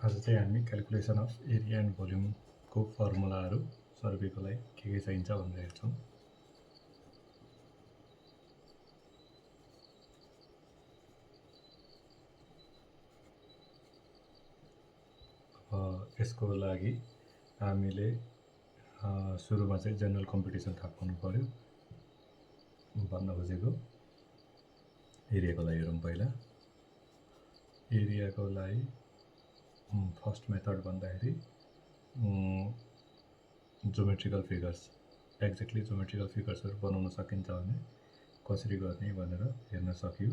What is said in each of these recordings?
आज चाहिँ हामी क्यालकुलेसन अफ एरिया एन्ड भोल्युमको फर्मुलाहरू सर्वेको लागि के चाहिन्छ भनेर हेर्छौँ। यसको लागि हामीले सुरुमा चाहिँ जेनरल कम्पिटिसन थाहा पाउनु पर्यो। भन्न खोजेको एरियाको लागि हेरौँ। पहिला एरियाको लागि फर्स्ट मेथड भन्दाखेरि ज्योमेट्रिकल फिगर्स, एक्ज्याक्टली ज्योमेट्रिकल फिगर्सहरू बनाउन सकिन्छ भने कसरी गर्ने भनेर हेर्न सक्यो।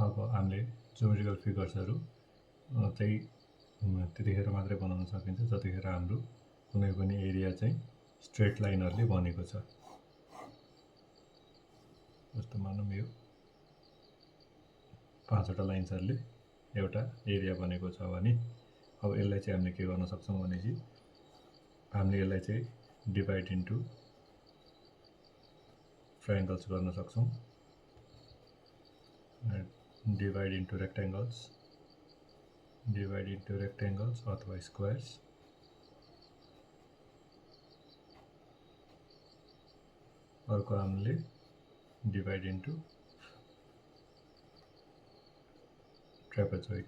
अब हामीले ज्योमेट्रिकल फिगर्सहरू चाहिँ त्यतिखेर मात्रै बनाउन सकिन्छ जतिखेर हाम्रो कुनै पनि एरिया चाहिँ स्ट्रेट लाइनहरूले बनेको छ। जस्तो मानौँ यो 5वटा लाइन्सहरूले एउटा एरिया बनेको छ भने अब यसलाई चाहिँ हामीले के गर्न सक्छौँ भनेपछि हामीले यसलाई चाहिँ डिभाइड इन्टु ट्रायङ्गल्स गर्न सक्छौँ। डिभाइड इन्टु रेक्ट्याङ्गल्स अथवा स्क्वायर्स। अर्को हामीले डिभाइड इन्टु ट्रेपेजोइड।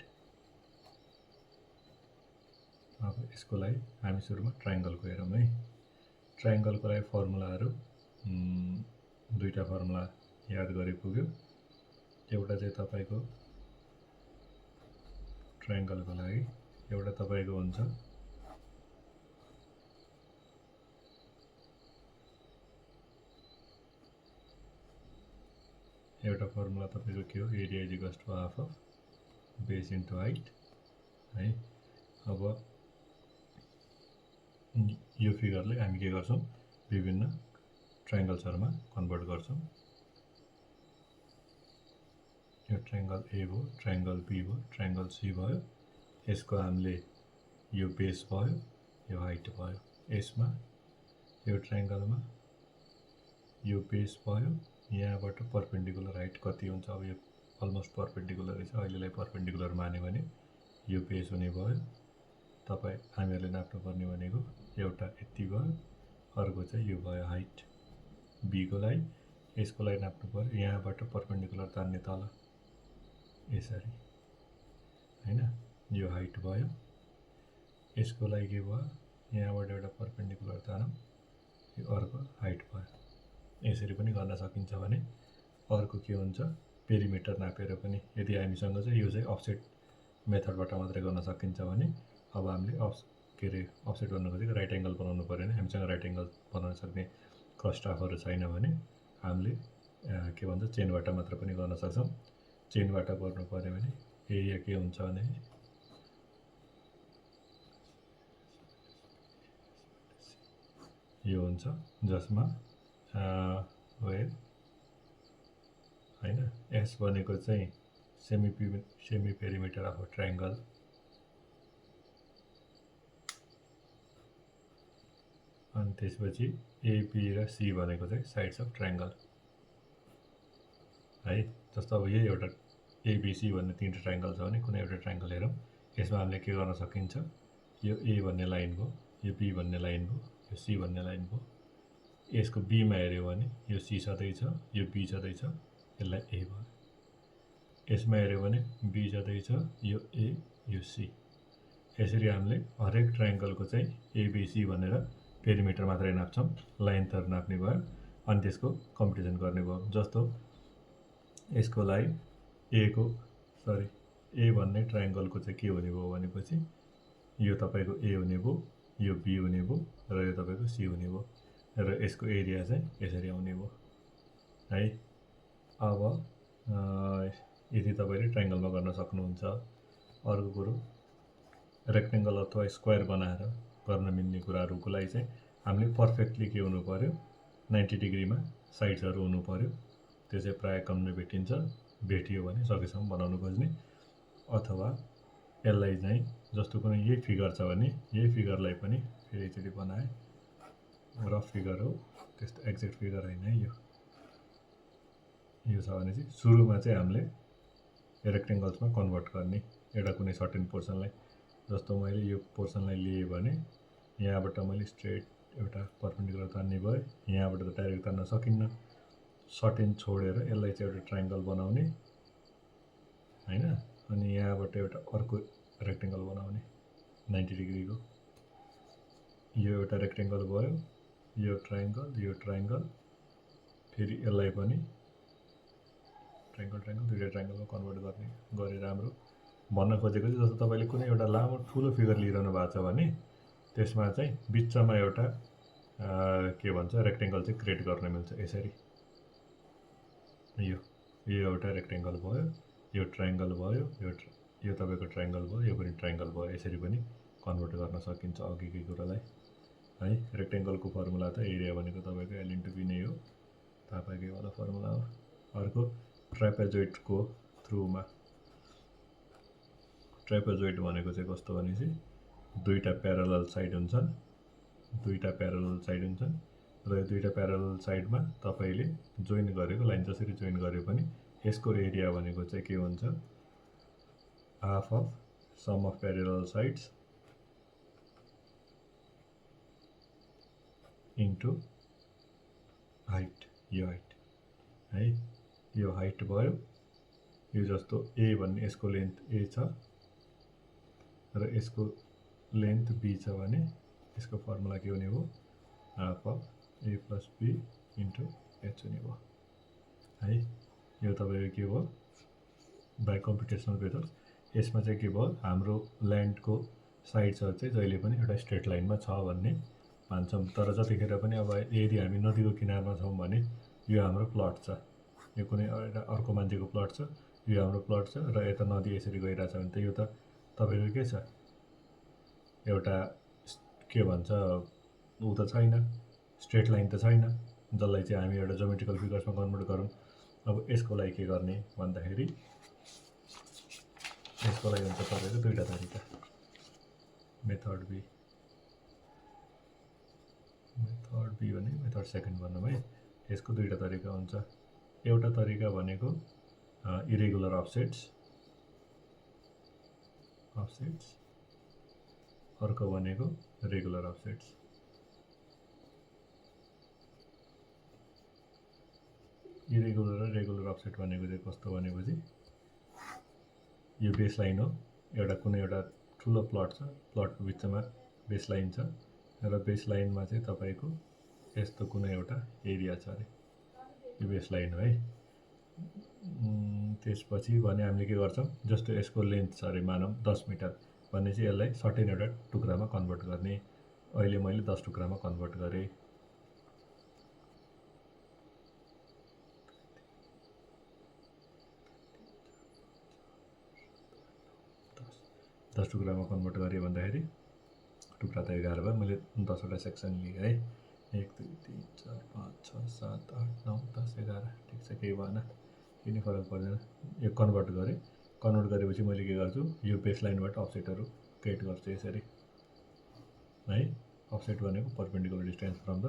अब यसको लागि हामी सुरुमा ट्रायङ्गलको हेरौँ है। ट्रायङ्गलको लागि फर्मुलाहरू दुईटा फर्मुला याद गरे पुग्यो। एउटा चाहिँ तपाईको ट्रायङ्गलको लागि एउटा तपाईको हुन्छ एउटा फर्मुला तपाईको के हो, area is equals to half of base into height है। अब यो फिगरले हामी के गर्छौँ, विभिन्न ट्रायङ्गल्सहरुमा कन्भर्ट गर्छौँ। यो ट्रायङ्गल ए भयो, ट्रायङ्गल बी भयो, ट्रायङ्गल सी भयो। यसको हामीले यो बेस भयो, यो हाइट भयो। यसमा यो ट्रायङ्गलमा यो बेस भयो, यहाँबाट परपेन्डिकुलर हाइट कति हुन्छ, अब यो अलमोस्ट परपेन्डिकुलर रहेछ, अहिलेलाई परपेन्डिकुलर मान्यो भने यो बेस हुने भयो। तपाई हामीहरूले नाप्नुपर्ने भनेको एउटा यति भयो, अर्को चाहिँ यो भयो हाइट बी को लागि। यसको लागि नाप्नु पर्यो, यहाँबाट परपेन्डिकुलर तान्ने तल यसरी हैन, यो हाइट भयो। यसको लागि के भयो, यहाँबाट एउटा परपेन्डिकुलर तानौं, यो अर्को हाइट भयो। यसरी पनि गर्न सकिन्छ भने अर्को के हुन्छ, पेरिमिटर नापेर पनि यदि हामीसँग चाहिँ यो चाहिँ अफसेट मेथडबाट मात्रै गर्न सकिन्छ भने अब हामीले अफसेट गर्न खोजेको राइट एंगल बनाउनु पर्यो भने हामीसँग राइट एंगल बनाउन सक्ने क्रसस्टाफहरु छैन भने हामीले के भन्छ चेनबाट मात्र पनि गर्न सक्छौं। चेनबाट गर्नु पर्यो भने एरिया के हुन्छ भने यो हुन्छ, जसमा हैन एस भनेको चाहिँ सेमी पेरिमिटर अफ ट्रायंगल, अनि त्यसपछि एबी र सी भनेको चाहिँ साइड्स अफ ट्रायंगल है। जस्तो अब यही एउटा एबीसी भन्ने तीनटा ट्रायंगल छ भने कुनै एउटा ट्रायंगल हेरौं, यसमा हामीले के गर्न सकिन्छ, यो ए भन्ने लाइन भयो, यो बी भन्ने लाइन भयो, यो सी भन्ने लाइन भयो। यसको बी मा हेर्यो भने यो सी छँदै छ, यो बी छँदै छ, यसलाई ए भयो। यसमा हेर्यो भने बी छँदै छ, यो ए, यो सी। यसरी हामीले हरेक ट्रायंगलको चाहिँ एबीसी भनेर पेरिमिटर मात्रै नाप्छौं, लाइन तर नाप्ने भयो अनि त्यसको कम्पिटिसन गर्ने भयो। जस्तो यसको लागि ए भन्ने ट्रायंगलको चाहिँ के हुने भयो भनेपछि यो तपाईको ए हुने भयो, यो बी हुने भयो र यो तपाईको सी हुने भयो र यसको एरिया चाहिँ यसरी आउने भयो है। अब यदि तपाईले ट्रायंगलमा गर्न सक्नुहुन्छ। अर्को कुरो रेक्टेंगल अथवा स्क्वायर बनाएर गर्न मिल्ने कुराहरुको लागि चाहिँ हामीले पर्फेक्टली के हुनु पर्यो, 90 डिग्रीमा साइड्सहरु हुनु पर्यो। त्यो चाहिँ प्राय कम नै भेटिन्छ, भेटियो भने सकेसम्म बनाउन खोज्ने। अथवा यसलाई चाहिँ जस्तो कुनै यही फिगर छ भने यही फिगरलाई पनि फेरि एकचोटि बनाएँ, रफ फिगर हो, त्यस्तो एक्ज्याक्ट फिगर होइन है। यो छ भने चाहिँ सुरुमा चाहिँ हामीले रेक्टेङ्गल्समा कन्भर्ट गर्ने एउटा कुनै सर्टेन पोर्सनलाई। जस्तो मैले यो पोर्सनलाई लिएँ भने यहाँबाट मैले स्ट्रेट एउटा पर्पेन्डिकुलर तान्ने भए, यहाँबाट त डाइरेक्ट तान्न सकिन्न, सर्टेन छोडेर यसलाई चाहिँ एउटा ट्रायङ्गल बनाउने हैन, अनि यहाँबाट एउटा अर्को रेक्टेङ्गल बनाउने 90 डिग्रीको। यो एउटा रेक्टेङ्गल भयो, यो ट्रायङ्गल, फेरि यसलाई पनि ट्रायङ्गल दुईटा ट्रायङ्गलमा कन्भर्ट गरे राम्रो। भन्न खोजेको चाहिँ जस्तो तपाईँले कुनै एउटा लामो ठुलो फिगर लिइरहनु भएको छ भने त्यसमा चाहिँ बिचमा एउटा के भन्छ रेक्टेङ्गल चाहिँ क्रिएट गर्न मिल्छ यसरी। यो एउटा रेक्टेङ्गल भयो, यो ट्रायङ्गल भयो, यो तपाईँको ट्रायङ्गल भयो, यो पनि ट्रायङ्गल भयो। यसरी पनि कन्भर्ट गर्न सकिन्छ अघिकै कुरालाई है। रेक्टेङ्गलको फर्मुला त एरिया भनेको तपाईँको L × B नै हो, तपाईँकै वाला फर्मुला हो। अर्को ट्रापेजोइडको थ्रुमा, ट्रापेजोइड भनेको चाहिँ कस्तो भने चाहिँ दुईटा प्यारलल साइड हुन्छन् र यो दुईटा प्यारलल साइडमा तपाईँले जोइन गरेको लाइन जसरी जोइन गरे पनि यसको एरिया भनेको चाहिँ के हुन्छ, half of sum of parallel sides into height. यो हाइट है, यो हाइट भयो। यो जस्तो ए भन्ने यसको लेन्थ ए छ र यसको लेन्थ बी छ भने यसको फर्मुला के हुने भयो, half of A plus B into H हुने भयो है। यो तपाईँको के भयो बाई कम्प्युटेसनल मेथड्स। यसमा चाहिँ के भयो, हाम्रो ल्यान्डको साइड्सहरू चाहिँ जहिले पनि एउटा स्ट्रेट लाइनमा छ भन्ने मान्छौँ। तर जतिखेर पनि अब यदि हामी नदीको किनारमा छौँ भने यो हाम्रो प्लट छ, यो कुनै एउटा अर्को मान्छेको प्लट छ, यो हाम्रो प्लट छ र यता नदी यसरी गइरहेछ भने त यो त तपाईँको के छ, एउटा के भन्छ ऊ त छैन, स्ट्रेट लाइन त छैन, जसलाई चाहिँ हामी एउटा जोमेट्रिकल फिगर्समा कन्भर्ट गरौँ। अब यसको लागि के गर्ने भन्दाखेरि यसको लागि हुन्छ तपाईँको दुईटा तरिका, मेथड बी भने मेथड सेकेन्ड भनौँ है। यसको दुईटा तरिका हुन्छ। एउटा तरिका भनेको इरेगुलर अफसेट्स, अर्को भनेको रेगुलर अफसेट्स। इरेगुलर र रेगुलर अफसेट भनेको चाहिँ कस्तो भनेपछि यो बेस लाइन हो, एउटा कुनै एउटा ठुलो प्लट छ, प्लटको बिचमा बेस लाइन छ र बेस लाइनमा चाहिँ तपाईँको यस्तो कुनै एउटा एरिया छ अरे, यो बेस लाइन हो है। त्यसपछि भने हामीले के गर्छौँ, जस्तो यसको लेन्थ छ अरे मानौँ 10 मिटर भने चाहिँ यसलाई सर्टेन एउटा टुक्रामा कन्भर्ट गर्ने। अहिले मैले 10 टुक्रामा कन्भर्ट गरेँ। 10 टुक्रामा कन्भर्ट गरेँ भन्दाखेरि टुक्रा त 11 भयो, मैले 10वटा सेक्सन लिएँ है। 1 2 3 4 5 6 7 8 9 10 11, ठिक छ, केही भएन, किन फरक पर्दैन। यो कन्भर्ट गरेपछि मैले के गर्छु, यो बेस लाइनबाट अफसेटहरू क्रिएट गर्छु यसरी है। अफसेट भनेको perpendicular distance from the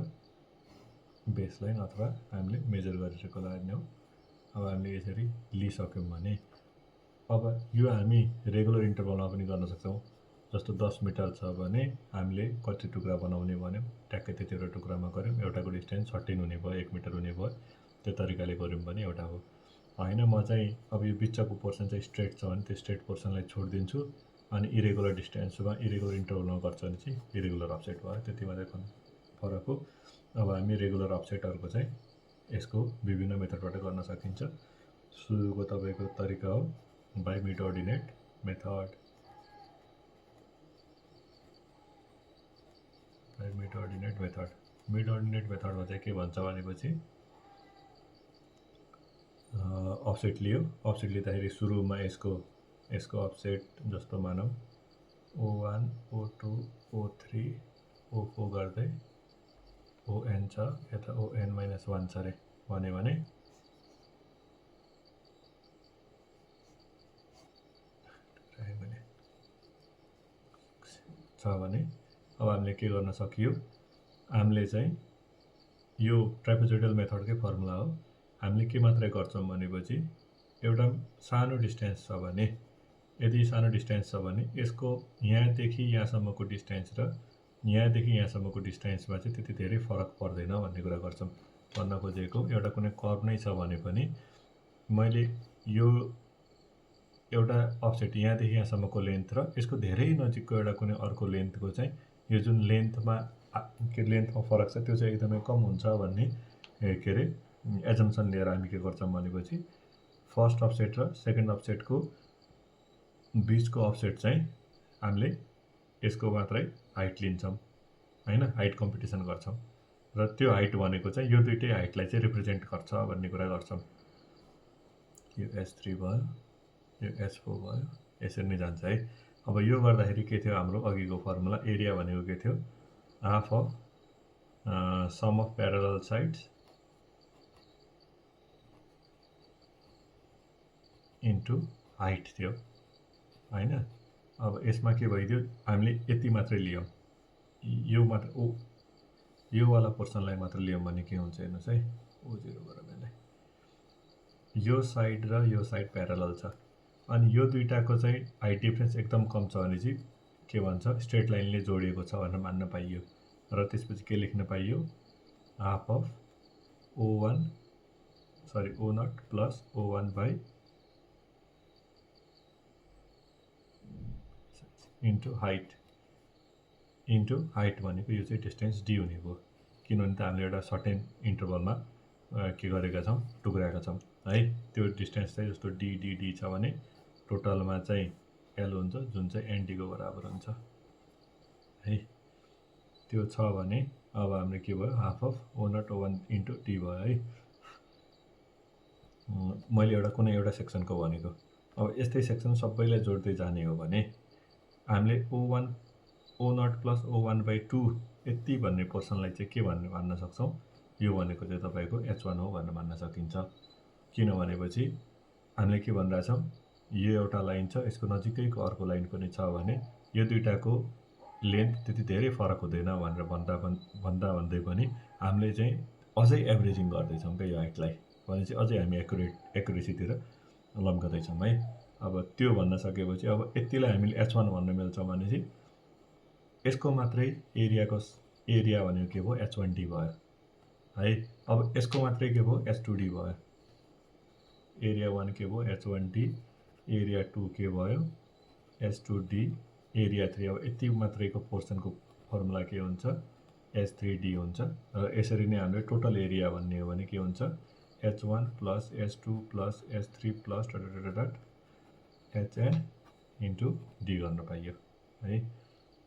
base line अथवा हामीले मेजर गरिरहेको लाइन हो। अब हामीले यसरी लिइसक्यौँ भने अब यो हामी रेगुलर इन्टरभलमा पनि गर्न सक्छौँ। जस्तो 10 मिटर छ भने हामीले कति टुक्रा बनाउने भन्यौँ, ट्याक्कै त्यतिवटा टुक्रामा गऱ्यौँ, एउटाको डिस्टेन्स 13 हुने भयो, 1 मिटर हुने भयो। त्यो तरिकाले गऱ्यौँ भने एउटा हो होइन। म चाहिँ अब यो बिचको पोर्सन चाहिँ स्ट्रेट छ भने त्यो स्ट्रेट पोर्सनलाई छोडिदिन्छु, अनि इरेगुलर डिस्टेन्समा इरेगुलर इन्टरभलमा गर्छ भने चाहिँ इरेगुलर अफसेट भयो। त्यति मात्रै फरक हो। अब हामी रेगुलर अफसेटहरूको चाहिँ यसको विभिन्न मेथडबाट गर्न सकिन्छ। सुरुको तपाईँको तरिका हो by mid ordinate method. Mid ordinate मेथडमा चाहिँ के भन्छ भनेपछि अफसेट लियो, अफसेट लिँदाखेरि सुरुमा यसको अफसेट जस्तो मानौँ O1 O2 O3 O4 गर्दै ON छ, यता ON-1 छ अरे भने छ भने अब हामीले के गर्न सकियो, हामीले चाहिँ यो ट्रापेजोइडल मेथडकै फर्मुला हो। हामीले के मात्रै गर्छौँ भनेपछि एउटा सानो डिस्टेन्स छ भने, यदि सानो डिस्टेन्स छ भने यसको यहाँदेखि यहाँसम्मको डिस्टेन्स र यहाँदेखि यहाँसम्मको डिस्टेन्समा चाहिँ त्यति धेरै फरक पर्दैन भन्ने कुरा गर्छौँ। भन्न खोजेको एउटा कुनै कर्भ नै छ भने पनि मैले यो एउटा अफसेट यहाँदेखि यहाँसम्मको लेन्थ र यसको धेरै नजिकको एउटा कुनै अर्को लेन्थको चाहिँ यो जुन लेन्थमा फरक छ त्यो चाहिँ एकदमै कम हुन्छ भन्ने के अरे एजम्सन लिएर हामी के गर्छौँ भनेपछि फर्स्ट अफसेट र सेकेन्ड अफसेटको बिचको अफसेट चाहिँ हामीले यसको मात्रै हाइट लिन्छौँ हैन, हाइट कम्पिटिसन गर्छौँ र त्यो हाइट भनेको चाहिँ यो दुईटै हाइटलाई चाहिँ रिप्रेजेन्ट गर्छ भन्ने कुरा गर्छौँ। यो S3 भयो, यो S4 भयो, यसरी नै जान्छ है। अब यो गर्दाखेरि के थियो हाम्रो अघिको फर्मुला, एरिया भनेको के थियो, half of sum of parallel sides into height थियो हैन। अब यसमा के भइदियो, हामीले यति मात्रै लियौँ, यो मात्र यो वाला पोर्सनलाई मात्र लियौँ भने के हुन्छ हेर्नुहोस् है, O0 बराबरले यो साइड र यो साइड प्यारलल छ अनि यो दुईटाको चाहिँ हाइट डिफ्रेन्स एकदम कम छ भने चाहिँ के भन्छ, स्ट्रेट लाइनले जोडिएको छ भनेर मान्न पाइयो र त्यसपछि के लेख्न पाइयो, half of O0 plus O1 by into height भनेको यो चाहिँ डिस्टेन्स डी हुने भयो, किनभने त हामीले एउटा सर्टेन इन्टरभलमा के गरेका छौँ, टुक्राएका छौँ है। त्यो डिस्टेन्स चाहिँ जस्तो डी छ भने टोटलमा चाहिँ एल हुन्छ जुन चाहिँ एनडीको बराबर हुन्छ है। त्यो छ भने अब हाम्रो के भयो, half of O1 into D भयो है। मैले एउटा कुनै एउटा सेक्सनको भनेको, अब यस्तै सेक्सन सबैलाई जोड्दै जाने हो भने हामीले O0 प्लस O1 बाई 2 यति भन्ने पोर्सनलाई चाहिँ के भन्न सक्छौँ, यो भनेको चाहिँ तपाईँको H1 हो भनेर मान्न सकिन्छ। किन भनेपछि हामीले के भनिरहेछौँ, यो एउटा लाइन छ, यसको नजिकैको अर्को लाइन पनि छ भने यो दुईटाको लेन्थ त्यति धेरै फरक हुँदैन भनेर भन्दै पनि हामीले चाहिँ अझै एभरेजिङ गर्दैछौँ क्या यो हाइटलाई, भने चाहिँ अझै हामी एक्युरेसीतिर लम्काउँदैछौँ है। अब त्यो भन्न सकेपछि अब यतिलाई हामीले H1 भन्न मिल्छ भने चाहिँ यसको मात्रै एरिया भनेको के भयो, H1D भयो है। अब यसको मात्रै के भयो, H2D भयो। एरिया 1 के भयो, H1D, एरिया 2 के भयो, H2D, एरिया 3 अब यति मात्रैको पोर्सनको फर्मुला के हुन्छ, H3D हुन्छ र यसरी नै हामीले टोटल एरिया भन्ने हो भने के हुन्छ, H1 plus H2 plus H3 plus HN into D गर्न पाइयो है।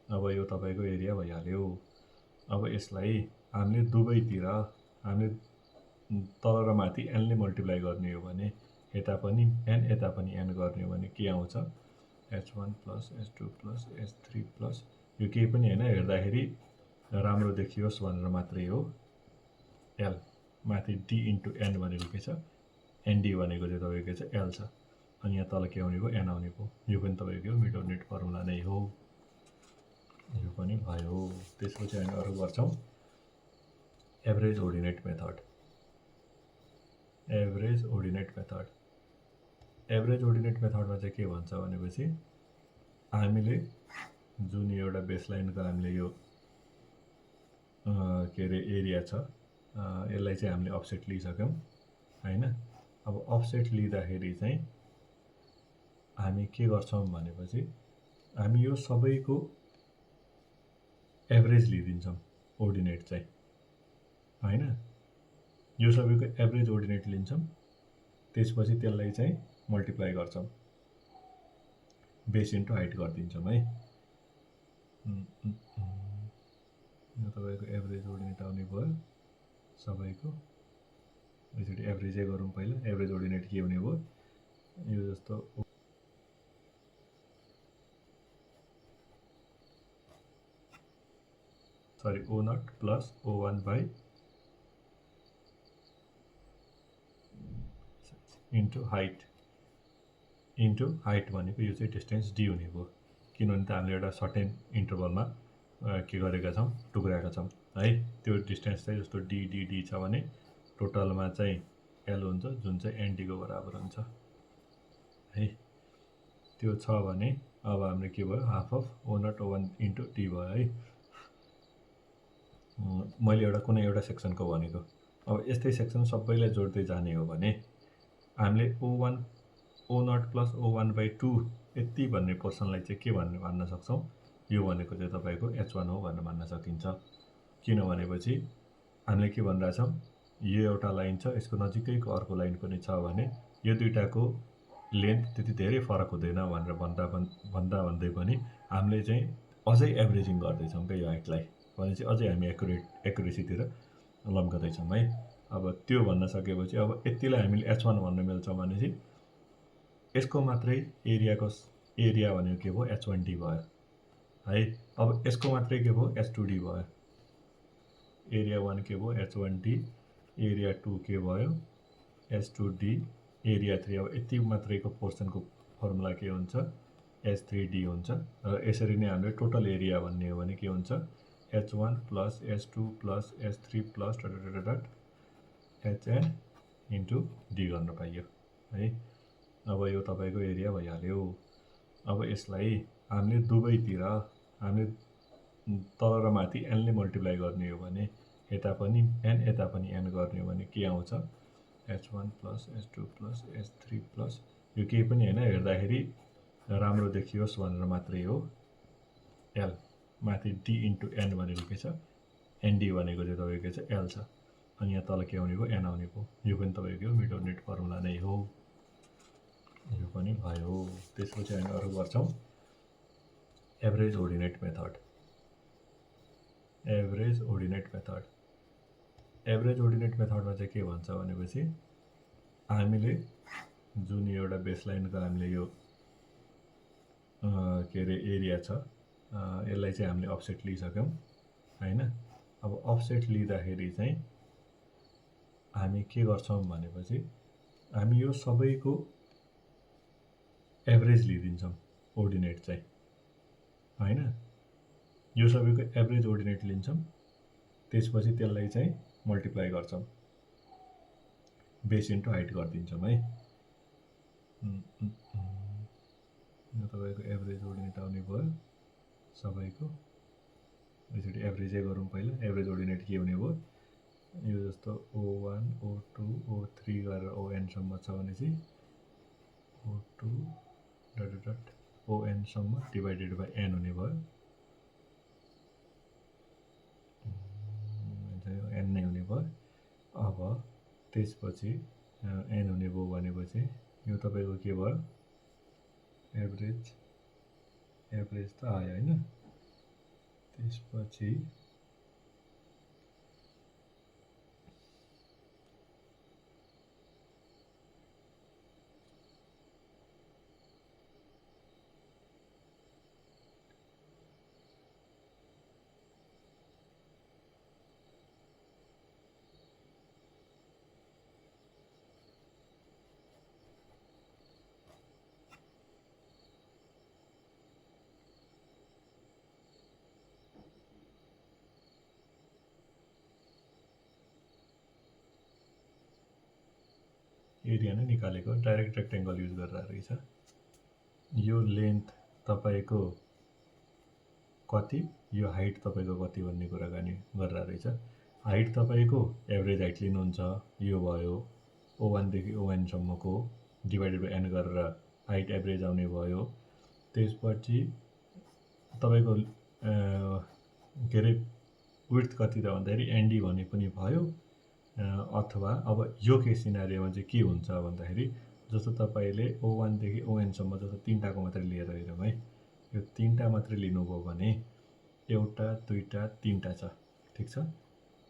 अब यो तपाईँको एरिया भइहाल्यो। अब यसलाई हामीले दुवैतिर हामीले तल र माथि एनले मल्टिप्लाई गर्ने हो भने यता पनि एन यता पनि एन गर्ने हो भने के आउँछ, H1 plus H2 plus H3 plus यो केही पनि होइन, हेर्दाखेरि राम्रो देखियोस् भनेर मात्रै हो, एल माथि डी इन्टु एन भनेको के छ, एनडी भनेको चाहिँ तपाईँको के छ, एल छ अनि यहाँ तल के आउने भयो, एन आउने भयो। यो पनि तपाईँको मिडोनेट फर्मुला नै हो, यो पनि भयो। त्यसपछि हामी अरू गर्छौँ average ordinate method. Average ordinate मेथडमा चाहिँ के भन्छ भनेपछि हामीले जुन एउटा बेसलाइनको हामीले यो के अरे एरिया छ यसलाई चाहिँ हामीले अफसेट लिइसक्यौँ हैन। अब अफसेट लिँदाखेरि चाहिँ हामी के गर्छौँ भनेपछि हामी यो सबैको एभरेज लिइदिन्छौँ ओर्डिनेट चाहिँ हैन। यो सबैको एभरेज ओर्डिनेट लिन्छौँ, त्यसपछि त्यसलाई चाहिँ मल्टिप्लाई गर्छौँ, बेस इन्टु हाइट गरिदिन्छौँ है। यो तपाईँको एभरेज ओर्डिनेट आउने भयो सबैको। यसरी एभरेजै गरौँ पहिला, एभरेज ओर्डिनेट के हुने भयो, यो जस्तो O0 plus O1 by into height भनेको यो चाहिँ डिस्टेन्स डी हुने भयो, किनभने त हामीले एउटा सर्टेन इन्टरभलमा के गरेका छौँ, टुक्राएका छौँ है। त्यो डिस्टेन्स चाहिँ जस्तो डी छ भने टोटलमा चाहिँ एल हुन्छ, जुन चाहिँ एनडीको बराबर हुन्छ है। त्यो छ भने अब हाम्रो के भयो, half of O0 O1 into T भयो है। मैले एउटा कुनै एउटा सेक्सनको भनेको। अब यस्तै सेक्सन सबैलाई जोड्दै जाने हो भने हामीले O0 प्लस O1/2 यति भन्ने पोर्सनलाई चाहिँ के भन्न सक्छौँ, यो भनेको चाहिँ तपाईँको H1 हो भनेर भन्न सकिन्छ। किन भनेपछि हामीले के भनिरहेछौँ, यो एउटा लाइन छ, यसको नजिकैको अर्को लाइन पनि छ भने यो दुईटाको लेन्थ त्यति धेरै फरक हुँदैन भनेर भन्दै पनि हामीले चाहिँ अझै एभरेजिङ गर्दैछौँ क्या यो हाइटलाई, भनेपछि अझै हामी एकुरेसीतिर लम्काउँदैछौँ है। अब त्यो भन्न सकेपछि अब यतिलाई हामीले H1 भन्न मिल्छ भनेपछि यसको मात्रै एरिया भनेको के भयो, H1D भयो है। अब यसको मात्रै के भयो, H2D भयो। एरिया 1 के भयो, H1D, एरिया 2 के भयो, H2D, एरिया 3 अब यति मात्रैको पोर्सनको फर्मुला के हुन्छ, H3D हुन्छ। र यसरी नै हामीले टोटल एरिया भन्ने हो भने के हुन्छ, H1 plus H2 plus H3 plus HN into D गर्न पाइयो है। अब यो तपाईँको एरिया भइहाल्यो। अब यसलाई हामीले दुवैतिर हामीले तल र माथि एनले मल्टिप्लाई गर्ने हो भने यता पनि एन यता पनि एन गर्ने हो भने के आउँछ, H1 plus H2 plus H3 plus यो केही पनि होइन, हेर्दाखेरि राम्रो देखियोस् भनेर मात्रै हो, एल माथि डी इन्टु एन भनेको के छ, एनडी भनेको चाहिँ तपाईँको के छ, एल छ। अनि यहाँ तल के आउने भयो, एन आउने भयो। यो पनि तपाईँको मिडोनेट फर्मुला नै हो, यो पनि भयो। त्यसपछि हामी अरू गर्छौँ average ordinate method. Average ordinate मेथडमा चाहिँ के भन्छ भनेपछि हामीले जुन एउटा बेसलाइनको हामीले यो के अरे एरिया छ, यसलाई चाहिँ हामीले अफसेट लिइसक्यौँ हैन। अब अफसेट लिँदाखेरि चाहिँ हामी के गर्छौँ भनेपछि हामी यो सबैको एभरेज लिइदिन्छौँ ओर्डिनेट चाहिँ हैन। यो सबैको एभरेज ओर्डिनेट लिन्छौँ, त्यसपछि त्यसलाई चाहिँ मल्टिप्लाई गर्छौँ, बेस इन्टु हाइट गरिदिन्छौँ है। यो तपाईँको एभरेज ओर्डिनेट आउने भयो सबैको। यसरी एभरेजै गरौँ पहिला। एभरेज ओर्डिनेट के हुने भयो, यो जस्तो O1 O2 O3 गरेर ON सम्म छ भने चाहिँ O2 ON सम्म डिभाइडेड बाई n हुने भयो, n नै हुने भयो। अब त्यसपछि n हुने भयो भनेपछि यो तपाईँको के भयो, एभरेज त आयो हैन। त्यसपछि एरिया नै निकालेको, डाइरेक्ट रेक्टेङ्गल युज गरेर रहेछ। यो लेन्थ तपाईँको कति, यो हाइट तपाईँको कति भन्ने कुराकानी गरेर रहेछ। हाइट तपाईँको एभरेज हाइट लिनुहुन्छ, यो भयो O1 देखि ON सम्मको डिभाइडेड बाई n गरेर हाइट एभरेज आउने भयो। त्यसपछि तपाईँको के अरे विड्थ कति त भन्दाखेरि एनडी भने पनि भयो। अथवा अब यो केस सिनारियोमा चाहिँ के हुन्छ भन्दाखेरि जस्तो तपाईँले O1 देखि ON सम्म जस्तो तीनटाको मात्रै लिएर हेरौँ है। यो तीनटा मात्रै लिनुभयो भने एउटा दुईटा तीनटा छ, ठिक छ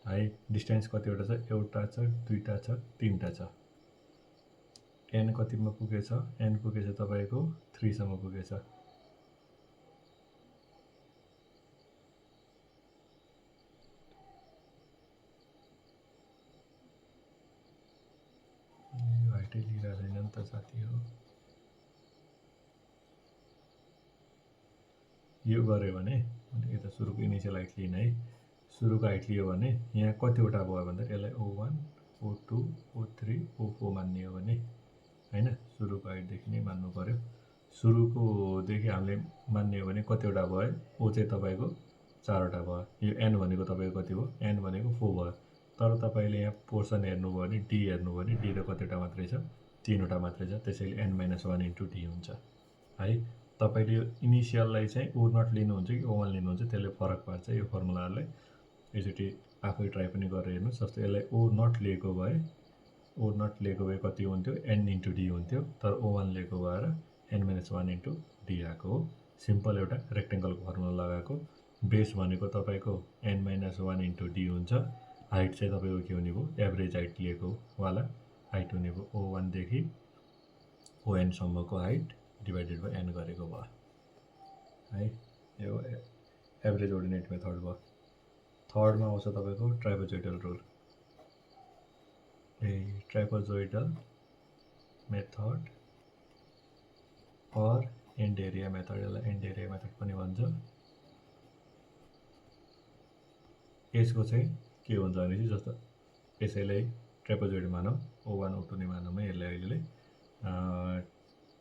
है। डिस्टेन्स कतिवटा छ, एउटा छ दुईटा छ तीनटा छ। n कतिमा पुगेछ, n पुगेछ तपाईँको 3 सम्म पुगेछ। यो हाइटै लिइरहेको छैन नि त साथी हो। यो गऱ्यो भने यता सुरुको इनिसियल हाइट लिने है, सुरुको हाइट लियो भने यहाँ कतिवटा भयो भन्दाखेरि यसलाई O1 O2 O3 O4 मान्ने हो भने हैन, सुरुको हाइटदेखि नै मान्नु पर्यो। सुरुकोदेखि हामीले मान्ने हो भने कतिवटा भयो, O चाहिँ तपाईँको 4वटा भयो। यो N भनेको तपाईँको कति भयो, N भनेको 4 भयो। तर तपाईँले यहाँ पोर्सन हेर्नुभयो भने D हेर्नुभयो भने D त कतिवटा मात्रै छ, 3वटा मात्रै छ, त्यसैले N - 1 × D हुन्छ है। तपाईँले यो इनिसियललाई चाहिँ O0 लिनुहुन्छ कि O1 लिनुहुन्छ त्यसले फरक पार्छ यो फर्मुलाहरुले। एकचोटि आफै ट्राई पनि गरेर हेर्नुहोस्। जस्तो यसलाई O0 लिएको भए कति हुन्थ्यो, N × D हुन्थ्यो, तर O1 लिएको भएर N - 1 × D आएको हो। सिम्पल एउटा रेक्टेंगलको फर्मुला लगाएको। बेस भनेको तपाईँको N - 1 × D हुन्छ। हाइट चाहिँ तपाईँको के हुने भयो, एभरेज हाइट लिएको वाला हाइट हुने भयो। O1 देखि ON सम्मको हाइट डिभाइडेड बाइ N गरेको भयो है। यो एभरेज अर्डिनेट मेथड भयो। थर्डमा आउँछ तपाईँको ट्राइपोजोइडल रुल। ट्राइपोजोइडल मेथड और एन्ड एरिया मेथड, यसलाई एन्ड एरिया मेथड पनि भन्छ। यसको चाहिँ के हुन्छ भने चाहिँ जस्तो यसैलाई ट्राइपोजोइड मानौँ, O1 O2 नै मानौँ है यसलाई अहिले।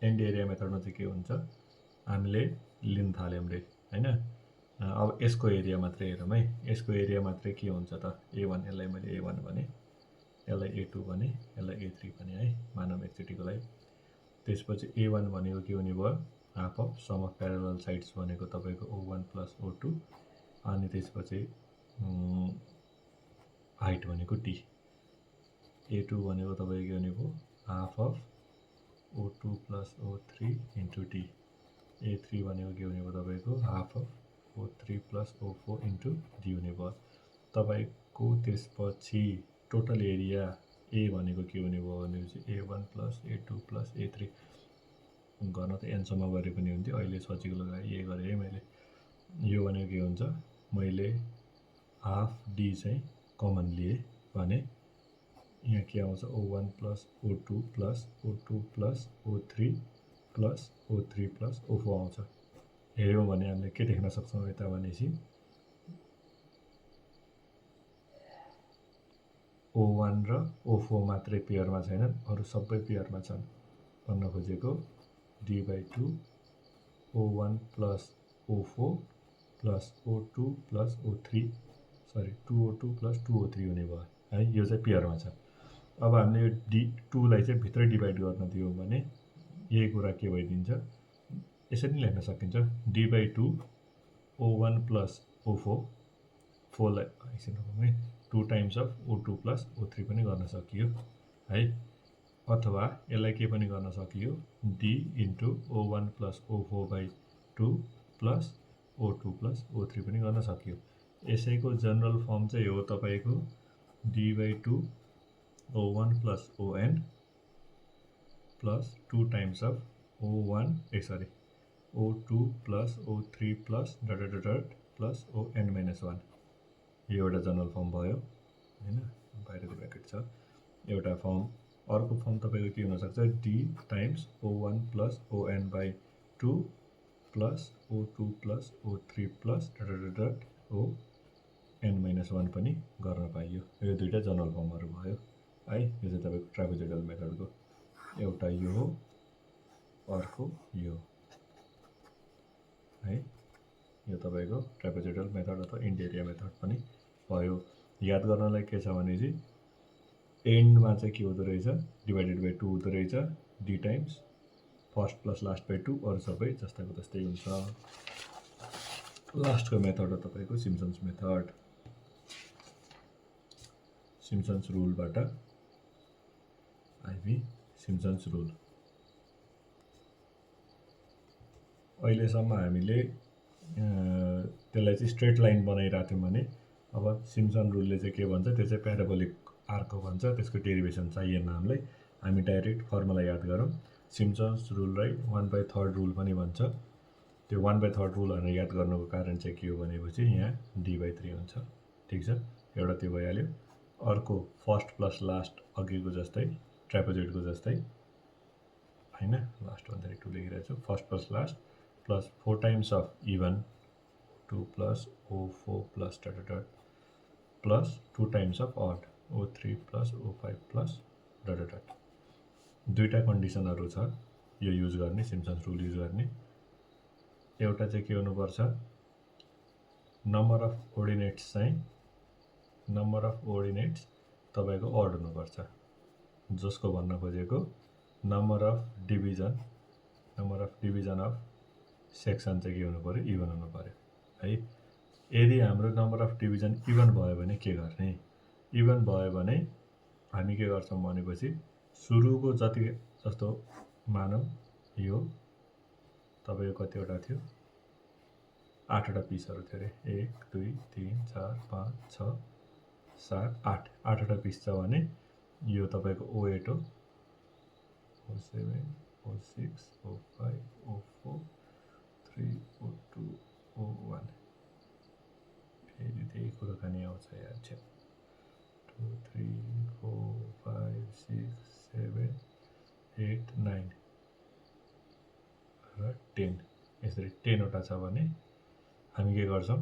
एन्ड एरिया मेथडमा चाहिँ के हुन्छ, हामीले लिन थाल्यौँ रे हैन। अब यसको एरिया मात्रै हेरौँ है। यसको एरिया मात्रै के हुन्छ त, A1, यसलाई मैले A1 भने, यसलाई A2 भने, यसलाई A3 भने है, मानौँ एकचोटिको लागि। त्यसपछि A1 भनेको के हुने भयो, half of sum of parallel sides भनेको तपाईँको O1 + O2, अनि त्यसपछि हाइट भनेको T। A2 भनेको तपाईँको के हुने भयो, half of O2 + O3 × D। A3 भनेको के हुने भयो तपाईँको, half of O3 + O4 × D हुने भयो। तपाईँको त्यसपछि टोटल एरिया A भनेको के हुने भयो भनेपछि A1 + A2 + A3 गर्न त N सम्म गरे पनि हुन्थ्यो, अहिले सजिलो लागि A गरेँ है मैले। यो भनेको के हुन्छ, मैले हाफ D चाहिँ कमन लिए भने यहाँ के आउँछ, O1 + O2 + O2 + O3 + O3 + O4 आउँछ। हेऱ्यौँ भने हामीले के देख्न सक्छौँ यता भनेपछि O1 र O4 मात्रै पेयरमा छैनन्, अरू सबै पेयरमा छन्। भन्न खोजेको D/2 O1 + O4 + O2 + O3 sorry 2O2 + 2O3 हुने भयो है। यो चाहिँ पेयरमा छ। अब हामीले यो D2 लाई चाहिँ भित्रै डिभाइड गर्न दियौँ भने यही कुरा के भइदिन्छ, यसरी नि लेख्न सकिन्छ, D/2 O1 + O4, 4 लाई एकछिन राखौँ है, 2 टाइम्स अफ O2 + O3 पनि गर्न सकियो है। अथवा यसलाई के पनि गर्न सकियो, D × O1 + O4/2 + O2 + O3 पनि गर्न सकियो। यसैको जनरल फर्म चाहिँ हो तपाईँको D/2 O1 + ON + 2 times of O2 + O3 + ON - 1। यो एउटा जनरल फर्म भयो हैन, बाहिरको ब्र्याकेट छ एउटा फर्म। अर्को फर्म तपाईँको के हुनसक्छ, D times O1 + ON/2 + O2 + O3 + ON - 1 पनि गर्न पाइयो। यो दुईटा जनरल फर्महरू भयो है। यो चाहिँ तपाईँको ट्राइपोजोइडल मेथडको एउटा यो हो, अर्को यो है। यो तपाईँको ट्राइपोजोइडल मेथड अथवा एन्ड एरिया मेथड पनि भयो। याद गर्नलाई के छ भने चाहिँ एन्डमा चाहिँ के हुँदो रहेछ, डिभाइडेड/2 हुँदो रहेछ, D टाइम्स फर्स्ट + लास्ट/2, अरू सबै जस्ताको तस्तै हुन्छ। लास्टको मेथड हो तपाईँको सिम्पसन्स मेथड। सिम्पसन्स रुलबाट आइबी सिम्पसन्स रुल। अहिलेसम्म हामीले त्यसलाई चाहिँ स्ट्रेट लाइन बनाइरहेको थियौँ भने अब सिम्पसन रुलले चाहिँ के भन्छ, त्यो चाहिँ प्याराबोलिक आर्क भन्छ। त्यसको डेरिभेसन चाहिएन हामीलाई, हामी डाइरेक्ट फर्मुला याद गरौँ। सिम्पसन्स रुललाई 1/3 रुल पनि भन्छ। त्यो 1/3 रुल भनेर याद गर्नुको कारण चाहिँ के हो भनेपछि यहाँ D/3 हुन्छ। ठिक छ, एउटा त्यो भइहाल्यो। अर्को फर्स्ट + लास्ट अघिको जस्तै, ट्राइपोजोइडको जस्तै हैन, लास्ट भन्दा 2 लेखिरहेको छु, first + last + 4 times of even O2 plus O4 plus dot dot dot plus 2 times of odd O3 plus O5 plus dot dot dot. दुईटा कन्डिसनहरु छ यो युज गर्ने सिम्पसन्स रुल युज गर्ने। एउटा चाहिँ के हुनुपर्छ, नम्बर अफ ओर्डिनेट्स तपाईको अड हुनुपर्छ, जसको भन्न खोजेको number of division of section चाहिँ के हुनु पर्यो, इभन हुनु पर्यो है। यदि हाम्रो नम्बर अफ डिभिजन इभन भयो भने के गर्ने, इभन भयो भने हामी के गर्छौं भनेपछि सुरुको जति जस्तो मानौ यो तपाईको कतिवटा थियो, 8 वटा पिसहरु थियो रे, 1 2 3 4 5 6 7 8 8 वटा पिस छ भने यो तपाईको O8 हो, O7 O6 O5 O4 3 O2 O1 फेरि त्यही कुराकानी आउँछ यार छ 2 3 4 5 6 7 8 9 र 10 यसरी 10 वटा छ भने हामी के गर्छौं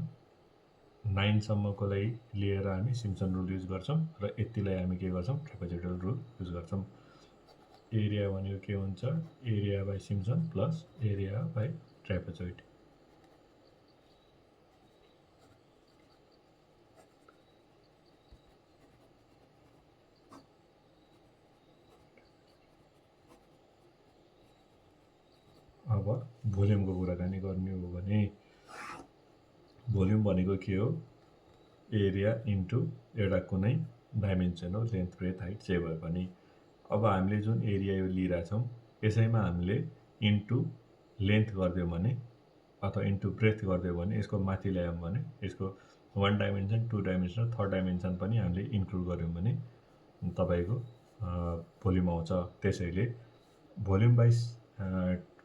9 सम्मको लागि लिएर हामी सिम्पसन रुल युज गर्छौं र यतिलाई हामी के गर्छौं ट्रापेजोइडल रुल युज गर्छौं। एरिया भनेको के हुन्छ, area by Simpson plus area by trapezoid. अब भोल्युमको कुराकानी गर्ने हो भने भोल्युम भनेको के हो, एरिया इन्टु एउटा कुनै डाइमेन्सन हो, लेन्थ ब्रेथ हाइट जे भए पनि। अब हामीले जुन एरिया यो लिइरा छौं यसैमा हामीले इन्टु लेन्थ गर्दियौ भने अथवा इन्टु ब्रेथ गर्दियौ भने यसको माथि ल्यायौं भने यसको 1 डाइमेन्सन 2 डाइमेन्सन 3 डाइमेन्सन पनि हामीले इन्क्लुड गर्यौं भने तपाईको भोल्युम आउँछ। त्यसैले भोल्युम बाइ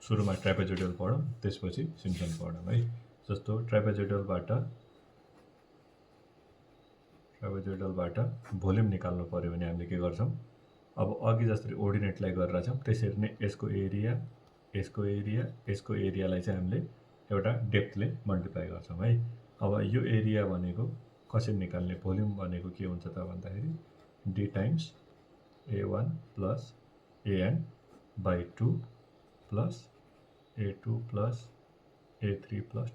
सुरुमा ट्रापेजोइडल पढौं त्यसपछि सिम्पसन पढौं है। जस्तो ट्रापेजोइडलबाट भोल्युम निकाल्नु पर्यो भने हामीले के गर्छौं, अब अघि जसरी ओर्डिनेटलाई गरेर छौं त्यसरी नै यसको एरियालाई चाहिँ हामीले एउटा डेप्थले मल्टिप्लाई गर्छौं है। अब यो एरिया भनेको कसरी निकाल्ने, भोल्युम भनेको के हुन्छ त भन्दाखेरि d times a1 plus an by 2 plus a2 plus a3 plus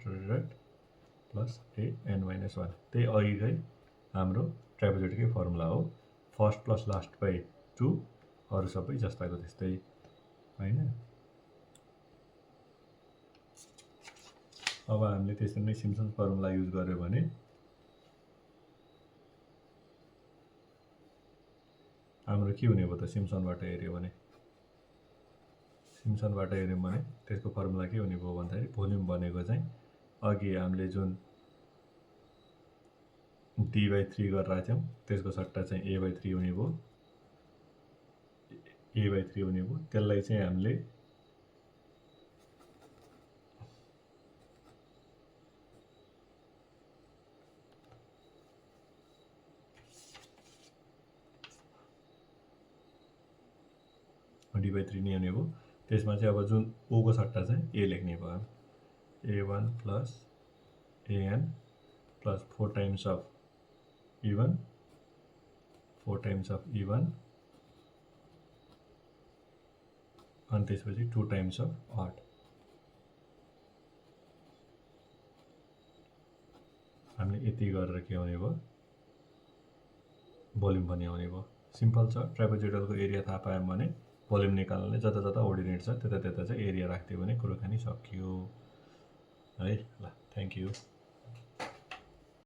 plus an minus 1। त्यही अघिकै हाम्रो ट्रापेजोइडकै फर्मुला हो, फर्स्ट प्लस लास्ट बाइ 2 अरु सबै जस्ताको त्यस्तै हैन। अब हामीले त्यसरी नै सिम्पसन फर्मुला युज गर्यो भने हाम्रो के हुने भयो त, सिम्पसनबाट हेर्यो भने त्यसको फर्मुला के हुने भयो भन्दाखेरि भोल्युम भनेको चाहिँ अघि हामीले जुन d/3 गरेर थियौं त्यसको सट्टा चाहिँ a/3 हुने भयो, त्यसलाई चाहिँ हामीले d/3 नै हुने भयो। त्यसमा चाहिँ अब जुन o को सट्टा चाहिँ a लेख्ने भयो, a1 plus an plus 4 times of even अनि त्यसपछि 2 टाइम्स अफ अड। हामीले यति गरेर के आउने भयो, भोल्युम पनि आउने भयो। सिम्पल छ। ट्रापेजोइडलको एरिया थाहा पायौं भने भोल्युम निकाल्नले जता जता ओर्डिनेट छ त्यता त्यता चाहिँ एरिया राख्दियो भने कुराकानी सकियो है। ल थ्यांक यू।